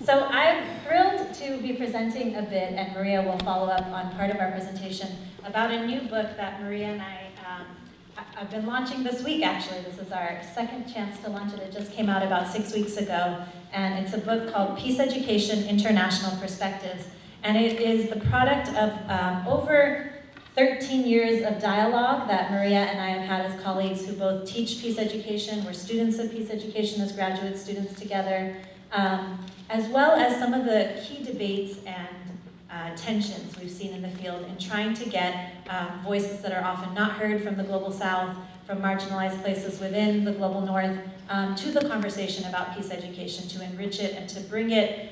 So I'm thrilled to be presenting a bit, and Maria will follow up on part of our presentation, about a new book that Maria and I've been launching this week, actually. This is our second chance to launch it. It just came out about 6 weeks ago, and it's a book called Peace Education, International Perspectives. And it is the product of over 13 years of dialogue that Maria and I have had as colleagues who both teach peace education. We're students of peace education as graduate students together, as well as some of the key debates and tensions we've seen in the field in trying to get voices that are often not heard from the global south, from marginalized places within the global north, to the conversation about peace education, to enrich it and to bring it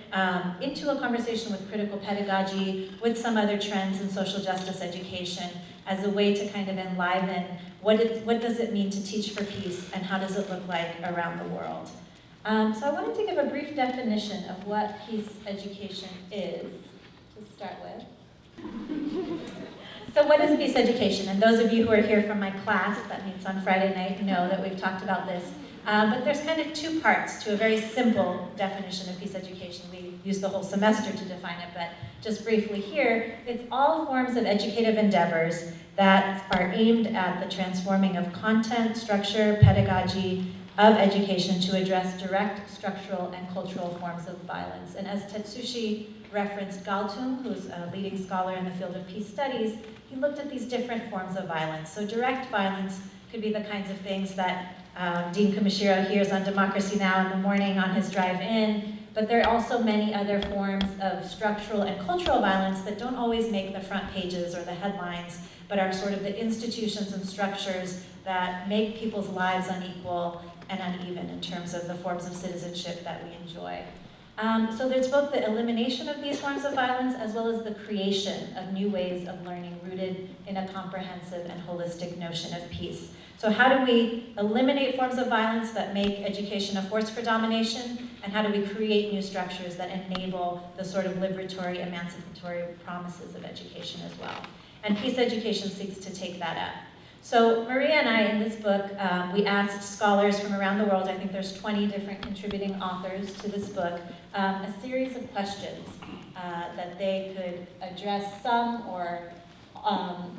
into a conversation with critical pedagogy, with some other trends in social justice education, as a way to kind of enliven what does it mean to teach for peace and how does it look like around the world. So I wanted to give a brief definition of what peace education is, to start with. So what is peace education? And those of you who are here from my class that meets on Friday night know that we've talked about this. But there's kind of two parts to a very simple definition of peace education. We use the whole semester to define it, but just briefly here, it's all forms of educative endeavors that are aimed at the transforming of content, structure, pedagogy of education to address direct, structural, and cultural forms of violence. And as Tetsushi referenced Galtung, who's a leading scholar in the field of peace studies, he looked at these different forms of violence. So direct violence could be the kinds of things that Dean Komishiro hears on Democracy Now! In the morning on his drive in, but there are also many other forms of structural and cultural violence that don't always make the front pages or the headlines, but are sort of the institutions and structures that make people's lives unequal and uneven in terms of the forms of citizenship that we enjoy. So there's both the elimination of these forms of violence as well as the creation of new ways of learning rooted in a comprehensive and holistic notion of peace. So how do we eliminate forms of violence that make education a force for domination? And how do we create new structures that enable the sort of liberatory, emancipatory promises of education as well? And peace education seeks to take that up. So Maria and I, in this book, we asked scholars from around the world, I think there's 20 different contributing authors to this book, a series of questions that they could address some or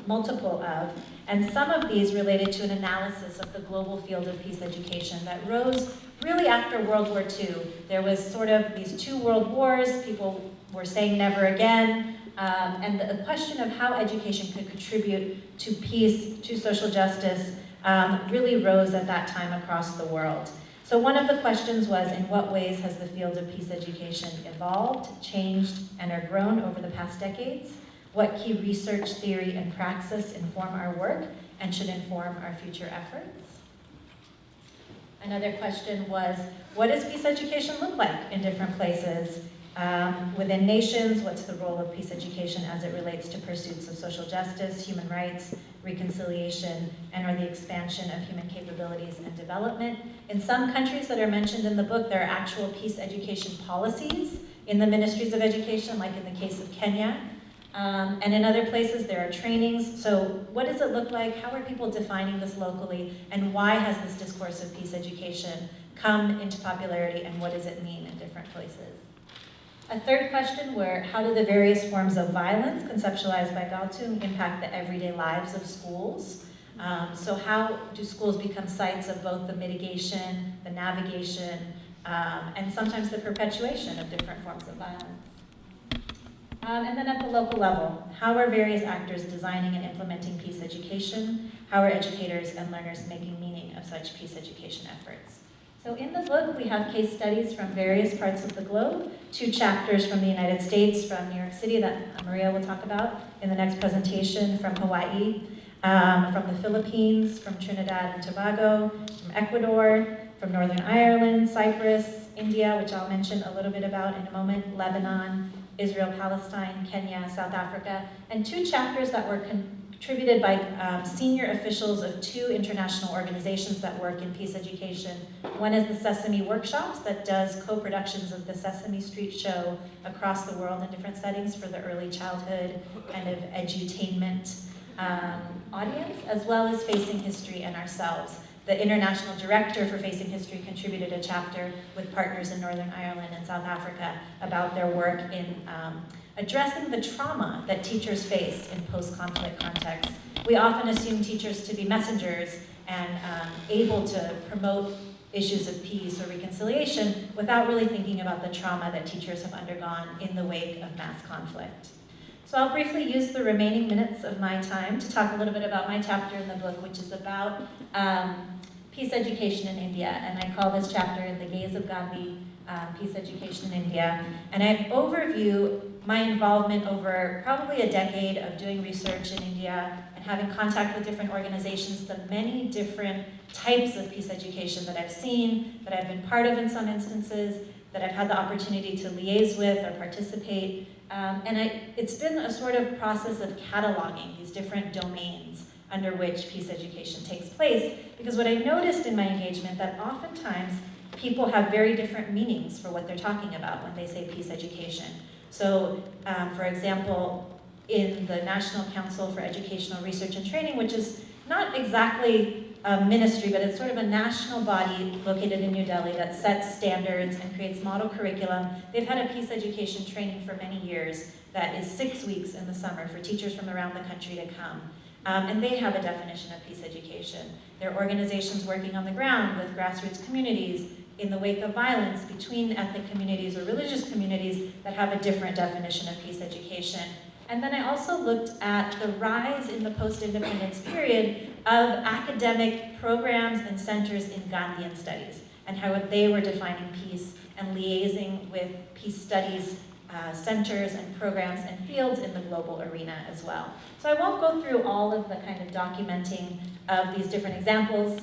multiple of. And some of these related to an analysis of the global field of peace education that rose really after World War II. There was sort of these two world wars, people were saying never again, and the question of how education could contribute to peace, to social justice, really rose at that time across the world. So one of the questions was, in what ways has the field of peace education evolved, changed, and or grown over the past decades? What key research, theory, and praxis inform our work and should inform our future efforts? Another question was, what does peace education look like in different places? Within nations, what's the role of peace education as it relates to pursuits of social justice, human rights, reconciliation, and or the expansion of human capabilities and development? In some countries that are mentioned in the book, there are actual peace education policies in the ministries of education, like in the case of Kenya. And in other places, there are trainings. So what does it look like? How are people defining this locally? And why has this discourse of peace education come into popularity? And what does it mean in different places? A third question were, how do the various forms of violence conceptualized by Galtung impact the everyday lives of schools? So how do schools become sites of both the mitigation, the navigation, and sometimes the perpetuation of different forms of violence? And then at the local level, how are various actors designing and implementing peace education? How are educators and learners making meaning of such peace education efforts? So in the book, we have case studies from various parts of the globe, 2 chapters from the United States, from New York City that Maria will talk about in the next presentation, from Hawaii, from the Philippines, from Trinidad and Tobago, from Ecuador, from Northern Ireland, Cyprus, India, which I'll mention a little bit about in a moment, Lebanon, Israel, Palestine, Kenya, South Africa, and 2 chapters that were contributed by senior officials of 2 international organizations that work in peace education. One is the Sesame Workshops that does co-productions of the Sesame Street show across the world in different settings for the early childhood kind of edutainment audience, as well as Facing History and Ourselves the international director for Facing History contributed a chapter with partners in Northern Ireland and South Africa about their work in addressing the trauma that teachers face in post-conflict contexts. We often assume teachers to be messengers and able to promote issues of peace or reconciliation without really thinking about the trauma that teachers have undergone in the wake of mass conflict. So I'll briefly use the remaining minutes of my time to talk a little bit about my chapter in the book, which is about peace education in India. And I call this chapter In the Gaze of Gandhi, Peace Education in India. And I overview my involvement over probably a decade of doing research in India and having contact with different organizations, the many different types of peace education that I've seen, that I've been part of in some instances, that I've had the opportunity to liaise with or participate. It's been a sort of process of cataloging these different domains under which peace education takes place, because what I noticed in my engagement that oftentimes people have very different meanings for what they're talking about when they say peace education. So, for example, in the National Council for Educational Research and Training, which is not exactly a ministry, but it's sort of a national body located in New Delhi that sets standards and creates model curriculum. They've had a peace education training for many years that is 6 weeks in the summer for teachers from around the country to come. And they have a definition of peace education. There are organizations working on the ground with grassroots communities in the wake of violence between ethnic communities or religious communities that have a different definition of peace education. And then I also looked at the rise in the post-independence period of academic programs and centers in Gandhian studies and how they were defining peace and liaising with peace studies centers and programs and fields in the global arena as well. So I won't go through all of the kind of documenting of these different examples.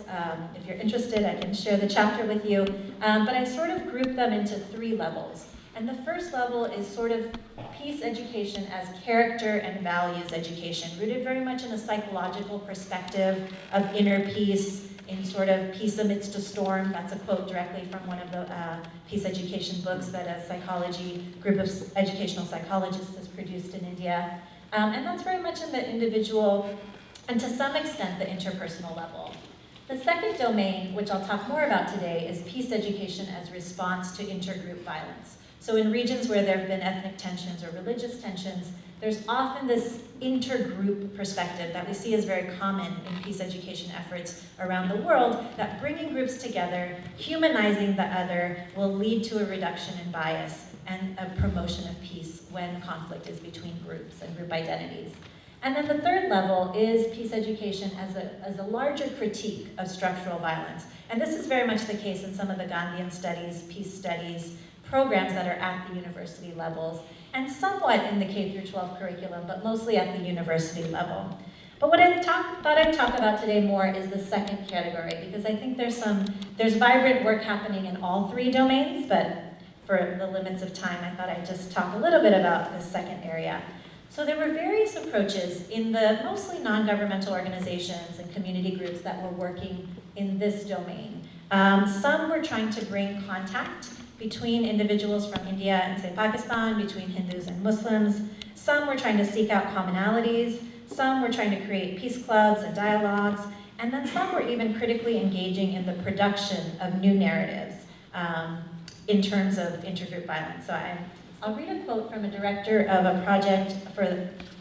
If you're interested, I can share the chapter with you. But I sort of group them into 3 levels. And the first level is sort of peace education as character and values education, rooted very much in a psychological perspective of inner peace, in sort of peace amidst a storm. That's a quote directly from one of the peace education books that a group of educational psychologists has produced in India. And that's very much in the individual and to some extent the interpersonal level. The second domain, which I'll talk more about today, is peace education as response to intergroup violence. So in regions where there have been ethnic tensions or religious tensions, there's often this intergroup perspective that we see as very common in peace education efforts around the world, that bringing groups together, humanizing the other, will lead to a reduction in bias and a promotion of peace when conflict is between groups and group identities. And then the third level is peace education as a larger critique of structural violence. And this is very much the case in some of the Gandhian studies, peace studies, programs that are at the university levels, and somewhat in the K through 12 curriculum, but mostly at the university level. But what I thought I'd talk about today more is the second category, because I think there's vibrant work happening in all 3 domains, but for the limits of time, I thought I'd just talk a little bit about this second area. So there were various approaches in the mostly non-governmental organizations and community groups that were working in this domain. Some were trying to bring contact between individuals from India and, say, Pakistan, between Hindus and Muslims. Some were trying to seek out commonalities. Some were trying to create peace clubs and dialogues. And then some were even critically engaging in the production of new narratives in terms of intergroup violence. So I'll read a quote from a director of a project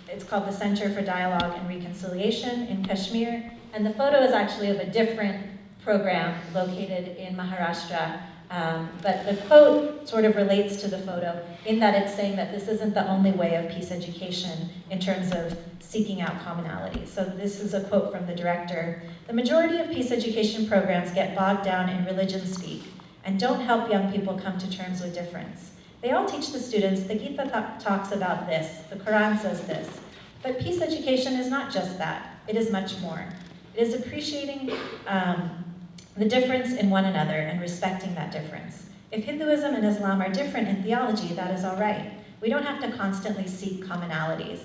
it's called the Center for Dialogue and Reconciliation in Kashmir. And the photo is actually of a different program located in Maharashtra. But the quote sort of relates to the photo in that it's saying that this isn't the only way of peace education in terms of seeking out commonalities. So this is a quote from the director. "The majority of peace education programs get bogged down in religion speak and don't help young people come to terms with difference. They all teach the students, the Gita talks about this, the Quran says this. But peace education is not just that. It is much more. It is appreciating the difference in one another and respecting that difference. If Hinduism and Islam are different in theology, that is all right. We don't have to constantly seek commonalities.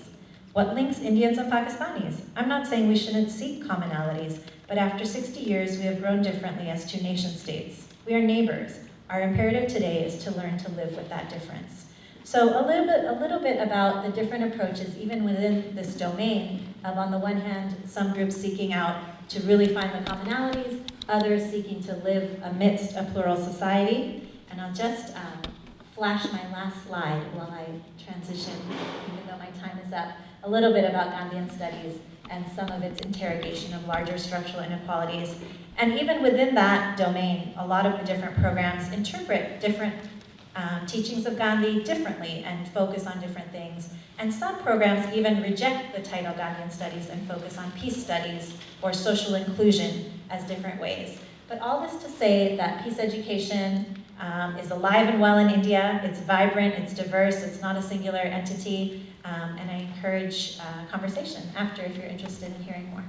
What links Indians and Pakistanis? I'm not saying we shouldn't seek commonalities, but after 60 years, we have grown differently as 2 nation states. We are neighbors. Our imperative today is to learn to live with that difference." So a little bit about the different approaches, even within this domain, of on the one hand, some groups seeking out to really find the commonalities, others seeking to live amidst a plural society. And I'll just flash my last slide while I transition, even though my time is up, a little bit about Gandhian studies and some of its interrogation of larger structural inequalities. And even within that domain, a lot of the different programs interpret different teachings of Gandhi differently and focus on different things. And some programs even reject the title Gandhian Studies and focus on peace studies or social inclusion as different ways. But all this to say that peace education is alive and well in India. It's vibrant, it's diverse, it's not a singular entity, and I encourage conversation after if you're interested in hearing more.